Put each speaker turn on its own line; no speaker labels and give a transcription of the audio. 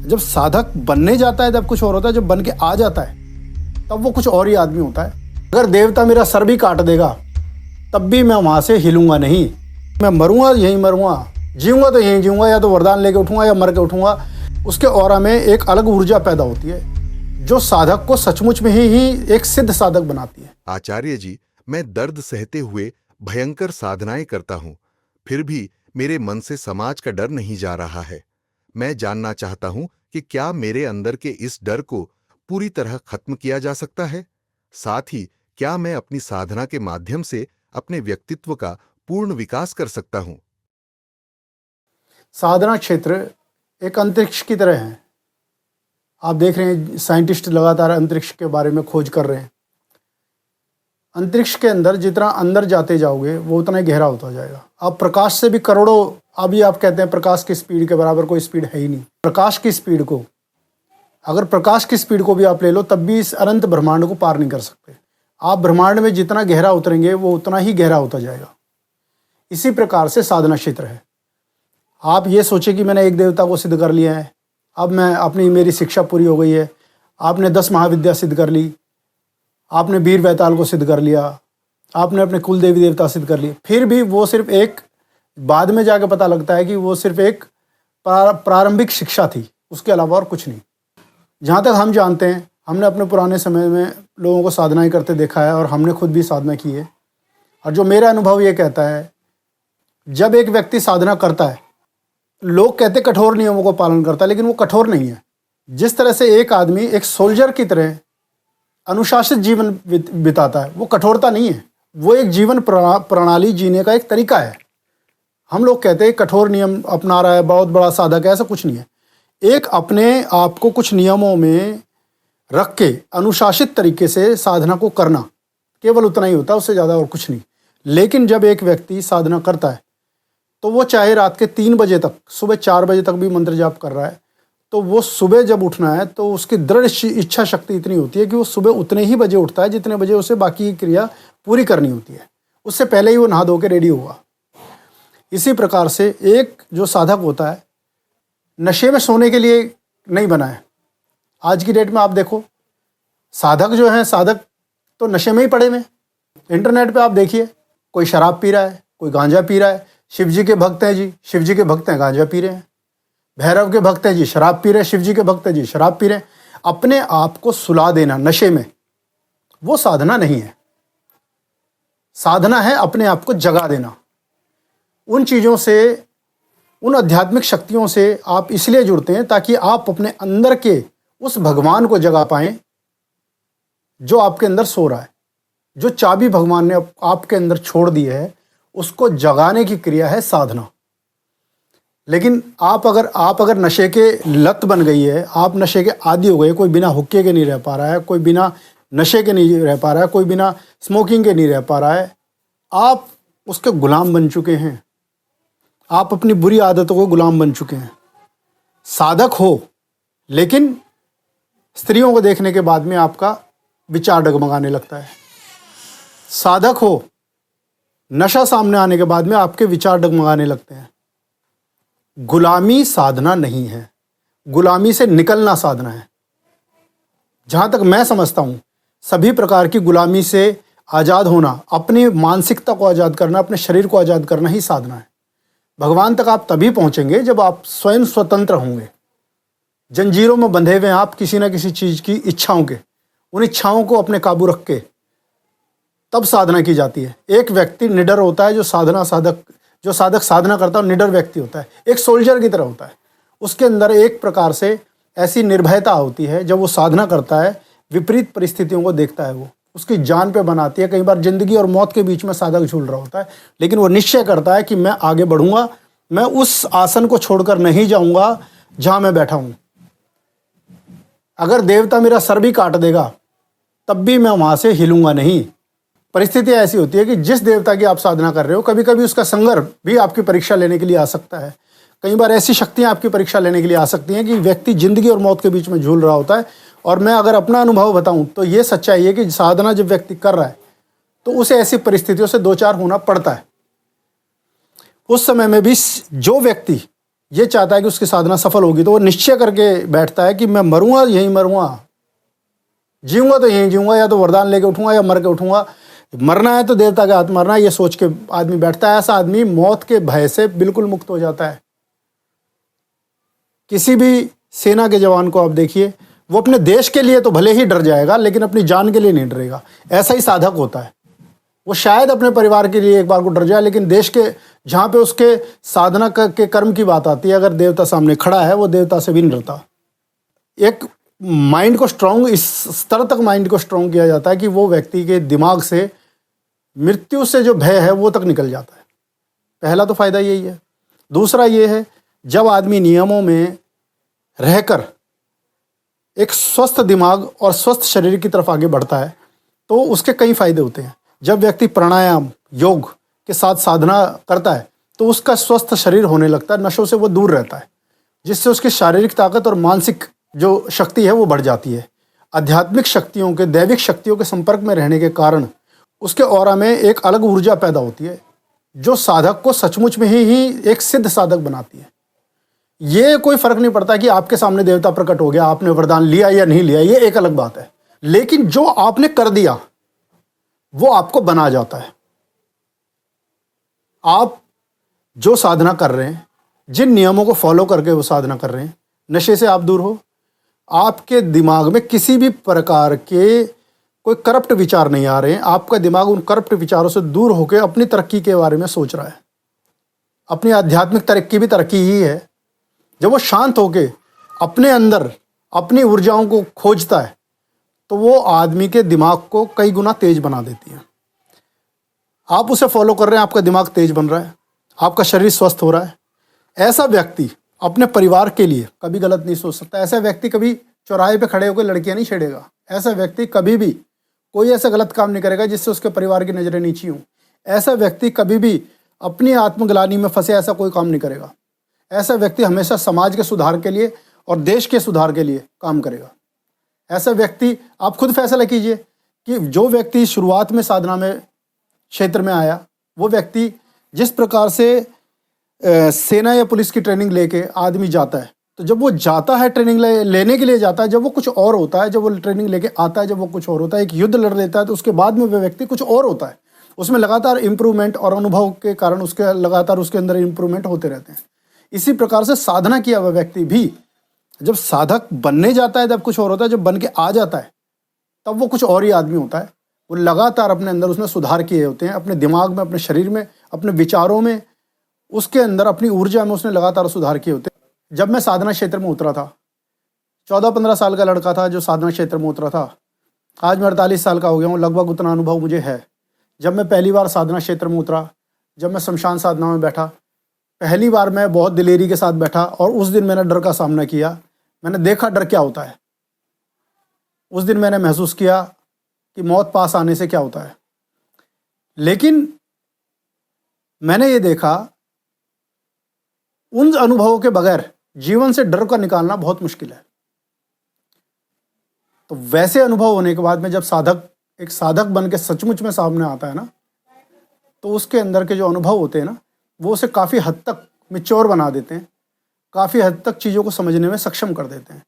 जब साधक बनने जाता है तब कुछ और होता है, जब बन के आ जाता है तब वो कुछ और ही आदमी होता है। अगर देवता मेरा सर भी काट देगा तब भी मैं वहाँ से हिलूंगा नहीं। मैं मरूंगा यहीं मरूंगा, जीऊंगा तो यहीं जीऊंगा, या तो वरदान लेके उठूंगा या मर के उठूंगा। उसके ऑरा में एक अलग ऊर्जा पैदा होती है जो साधक को सचमुच में ही एक सिद्ध साधक बनाती है।
आचार्य जी, मैं दर्द सहते हुए भयंकर साधनाएं करता हूं, फिर भी मेरे मन से समाज का डर नहीं जा रहा है। मैं जानना चाहता हूं कि क्या मेरे अंदर के इस डर को पूरी तरह खत्म किया जा सकता है? साथ ही क्या मैं अपनी साधना के माध्यम से अपने व्यक्तित्व का पूर्ण विकास कर सकता हूं?
साधना क्षेत्र एक अंतरिक्ष की तरह है। आप देख रहे हैं साइंटिस्ट लगातार अंतरिक्ष के बारे में खोज कर रहे हैं। अंतरिक्ष के अंदर जितना अंदर जाते जाओगे वो उतना ही गहरा होता जाएगा। आप प्रकाश से भी करोड़ों, अभी आप कहते हैं प्रकाश की स्पीड के बराबर कोई स्पीड है ही नहीं। प्रकाश की स्पीड को, अगर प्रकाश की स्पीड को भी आप ले लो तब भी इस अनंत ब्रह्मांड को पार नहीं कर सकते। आप ब्रह्मांड में जितना गहरा उतरेंगे वो उतना ही गहरा होता जाएगा। इसी प्रकार से साधना क्षेत्र है। आप ये सोचे कि मैंने एक देवता को सिद्ध कर लिया है, अब मैं मेरी शिक्षा पूरी हो गई है। आपने 10 महाविद्या सिद्ध कर ली, आपने वीर वैताल को सिद्ध कर लिया, आपने अपने कुल देवी देवता सिद्ध कर लिए, फिर भी वो सिर्फ एक, बाद में जाके पता लगता है कि वो सिर्फ एक प्रारंभिक शिक्षा थी, उसके अलावा और कुछ नहीं। जहाँ तक हम जानते हैं, हमने अपने पुराने समय में लोगों को साधनाएं करते देखा है और हमने खुद भी साधना की है। और जो मेरा अनुभव ये कहता है, जब एक व्यक्ति साधना करता है, लोग कहते कठोर नियमों को पालन करता है, लेकिन वो कठोर नहीं है। जिस तरह से एक आदमी एक सोल्जर की तरह अनुशासित जीवन बिताता है, वो कठोरता नहीं है, वो एक जीवन प्रणाली जीने का एक तरीका है। हम लोग कहते हैं कठोर नियम अपना रहा है, बहुत बड़ा साधक है, ऐसा कुछ नहीं है। एक अपने आप को कुछ नियमों में रख के अनुशासित तरीके से साधना को करना, केवल उतना ही होता है, उससे ज़्यादा और कुछ नहीं। लेकिन जब एक व्यक्ति साधना करता है तो वो चाहे रात के 3 बजे तक, सुबह 4 बजे तक भी मंत्र जाप कर रहा है, तो वो सुबह जब उठना है तो उसकी दृढ़ इच्छा शक्ति इतनी होती है कि वो सुबह उतने ही बजे उठता है जितने बजे उसे बाकी की क्रिया पूरी करनी होती है। उससे पहले ही वो नहा धो के रेडी होगा। इसी प्रकार से एक जो साधक होता है, नशे में सोने के लिए नहीं बना है। आज की डेट में आप देखो, साधक जो हैं, साधक तो नशे में ही पड़े हुए। इंटरनेट पे आप देखिए, कोई शराब पी रहा है, कोई गांजा पी रहा है। शिव जी के भक्त हैं जी, शिव जी के भक्त हैं, गांजा पी रहे हैं। भैरव के भक्त हैं जी, शराब पी रहे हैं। शिव जी के भक्त हैं जी, शराब पी रहे हैं। अपने आप को सुला देना नशे में, वो साधना नहीं है। साधना है अपने आप को जगा देना। उन चीज़ों से, उन आध्यात्मिक शक्तियों से आप इसलिए जुड़ते हैं ताकि आप अपने अंदर के उस भगवान को जगा पाएं जो आपके अंदर सो रहा है। जो चाबी भगवान ने आपके अंदर छोड़ दी है, उसको जगाने की क्रिया है साधना। लेकिन आप अगर नशे के लत बन गई है, आप नशे के आदी हो गए, कोई बिना हुक्के के नहीं रह पा रहा है, कोई बिना नशे के नहीं रह पा रहा है, कोई बिना स्मोकिंग के नहीं रह पा रहा है, आप उसके गुलाम बन चुके हैं। आप अपनी बुरी आदतों को गुलाम बन चुके हैं। साधक हो, लेकिन स्त्रियों को देखने के बाद में आपका विचार डगमगाने लगता है। साधक हो, नशा सामने आने के बाद में आपके विचार डगमगाने लगते हैं। गुलामी साधना नहीं है, गुलामी से निकलना साधना है। जहाँ तक मैं समझता हूँ, सभी प्रकार की गुलामी से आज़ाद होना, अपनी मानसिकता को आज़ाद करना, अपने शरीर को आज़ाद करना ही साधना है। भगवान तक आप तभी पहुँचेंगे जब आप स्वयं स्वतंत्र होंगे। जंजीरों में बंधे हुए आप किसी न किसी चीज़ की इच्छाओं के, उन इच्छाओं को अपने काबू रख के तब साधना की जाती है। एक व्यक्ति निडर होता है, जो साधक साधना करता है, निडर व्यक्ति होता है, एक सोल्जर की तरह होता है। उसके अंदर एक प्रकार से ऐसी निर्भयता होती है। जब वो साधना करता है, विपरीत परिस्थितियों को देखता है, वो उसकी जान पे बनाती है। कई बार जिंदगी और मौत के बीच में साधक झूल रहा होता है, लेकिन वो निश्चय करता है कि मैं आगे बढ़ूंगा, मैं उस आसन को छोड़कर नहीं जाऊंगा जहां मैं बैठा हूं। अगर देवता मेरा सर भी काट देगा तब भी मैं वहां से हिलूंगा नहीं। परिस्थिति ऐसी होती है कि जिस देवता की आप साधना कर रहे हो, कभी कभी उसका संगर भी आपकी परीक्षा लेने के लिए आ सकता है। कई बार ऐसी शक्तियां आपकी परीक्षा लेने के लिए आ सकती हैं कि व्यक्ति जिंदगी और मौत के बीच में झूल रहा होता है। और मैं अगर अपना अनुभव बताऊं तो ये सच्चाई है कि साधना जब व्यक्ति कर रहा है तो उसे ऐसी परिस्थितियों से दो चार होना पड़ता है। उस समय में भी जो व्यक्ति ये चाहता है कि उसकी साधना सफल होगी, तो वो निश्चय करके बैठता है कि मैं मरूंगा यहीं मरूंगा, जीऊंगा तो यहीं जीऊंगा, या तो वरदान लेके उठूंगा या मर के उठूंगा। मरना है तो देवता के हाथ मरना है, ये सोच के आदमी बैठता है। ऐसा आदमी मौत के भय से बिल्कुल मुक्त हो जाता है। किसी भी सेना के जवान को आप देखिए, वो अपने देश के लिए तो भले ही डर जाएगा, लेकिन अपनी जान के लिए नहीं डरेगा। ऐसा ही साधक होता है। वो शायद अपने परिवार के लिए एक बार को डर जाए, लेकिन देश के जहां पे उसके साधना के कर्म की बात आती है, अगर देवता सामने खड़ा है, वो देवता से भी नहीं डरता। एक माइंड को स्ट्रांग, इस स्तर तक माइंड को स्ट्रांग किया जाता है कि वो व्यक्ति के दिमाग से मृत्यु से जो भय है वो तक निकल जाता है। पहला तो फायदा यही है। दूसरा ये है, जब आदमी नियमों में रहकर एक स्वस्थ दिमाग और स्वस्थ शरीर की तरफ आगे बढ़ता है, तो उसके कई फायदे होते हैं। जब व्यक्ति प्राणायाम, योग के साथ साधना करता है, तो उसका स्वस्थ शरीर होने लगता है, नशों से वो दूर रहता है, जिससे उसकी शारीरिक ताकत और मानसिक जो शक्ति है वो बढ़ जाती है। आध्यात्मिक शक्तियों के, दैविक शक्तियों के संपर्क में रहने के कारण उसके ऑरा में एक अलग ऊर्जा पैदा होती है, जो साधक को सचमुच में ही एक सिद्ध साधक बनाती है। ये कोई फर्क नहीं पड़ता कि आपके सामने देवता प्रकट हो गया, आपने वरदान लिया या नहीं लिया, ये एक अलग बात है। लेकिन जो आपने कर दिया वो आपको बना जाता है। आप जो साधना कर रहे हैं, जिन नियमों को फॉलो करके वो साधना कर रहे हैं, नशे से आप दूर हो, आपके दिमाग में किसी भी प्रकार के कोई करप्ट विचार नहीं आ रहे हैं। आपका दिमाग उन करप्ट विचारों से दूर होकर अपनी तरक्की के बारे में सोच रहा है। अपनी आध्यात्मिक तरक्की भी तरक्की ही है। जब वो शांत होके अपने अंदर अपनी ऊर्जाओं को खोजता है, तो वो आदमी के दिमाग को कई गुना तेज बना देती है। आप उसे फॉलो कर रहे हैं, आपका दिमाग तेज बन रहा है, आपका शरीर स्वस्थ हो रहा है। ऐसा व्यक्ति अपने परिवार के लिए कभी गलत नहीं सोच सकता। ऐसा व्यक्ति कभी चौराहे पे खड़े होकर लड़कियां नहीं छेड़ेगा। ऐसा व्यक्ति कभी भी कोई ऐसा गलत काम नहीं करेगा जिससे उसके परिवार की नजरें नीची हों। ऐसा व्यक्ति कभी भी अपनी आत्मग्लानि में फंसे ऐसा कोई काम नहीं करेगा। ऐसा व्यक्ति हमेशा समाज के सुधार के लिए और देश के सुधार के लिए काम करेगा। ऐसा व्यक्ति, आप खुद फैसला कीजिए कि जो व्यक्ति शुरुआत में साधना में क्षेत्र में आया, वो व्यक्ति जिस प्रकार से सेना या पुलिस की ट्रेनिंग लेके आदमी जाता है, तो जब वो जाता है ट्रेनिंग लेने के लिए जाता है, जब वो कुछ और होता है, जब वो ट्रेनिंग लेके आता है, जब वो कुछ और होता है, एक युद्ध लड़ लेता है, तो उसके बाद में वो व्यक्ति कुछ और होता है। उसमें लगातार इंप्रूवमेंट और अनुभव के कारण उसके लगातार उसके अंदर इंप्रूवमेंट होते रहते हैं। इसी प्रकार से साधना किया हुआ व्यक्ति भी जब साधक बनने जाता है तब कुछ और होता है, जब बन के आ जाता है तब वो कुछ और ही आदमी होता है। वो लगातार अपने अंदर उसने सुधार किए होते हैं, अपने दिमाग में, अपने शरीर में, अपने विचारों में, उसके अंदर अपनी ऊर्जा में उसने लगातार सुधार किए होते हैं। जब मैं साधना क्षेत्र में उतरा था, 14-15 साल का लड़का था जो साधना क्षेत्र में उतरा था। आज मैं 48 साल का हो गया हूँ, लगभग उतना अनुभव मुझे है। जब मैं पहली बार साधना क्षेत्र में उतरा, जब मैं शमशान साधना में बैठा, पहली बार मैं बहुत दिलेरी के साथ बैठा और उस दिन मैंने डर का सामना किया। मैंने देखा डर क्या होता है। उस दिन मैंने महसूस किया कि मौत पास आने से क्या होता है। लेकिन मैंने ये देखा, उन अनुभवों के बगैर जीवन से डर का निकालना बहुत मुश्किल है। तो वैसे अनुभव होने के बाद में जब एक साधक बन के सचमुच में सामने आता है ना, तो उसके अंदर के जो अनुभव होते हैं ना, वो उसे काफ़ी हद तक मैच्योर बना देते हैं, काफ़ी हद तक चीज़ों को समझने में सक्षम कर देते हैं।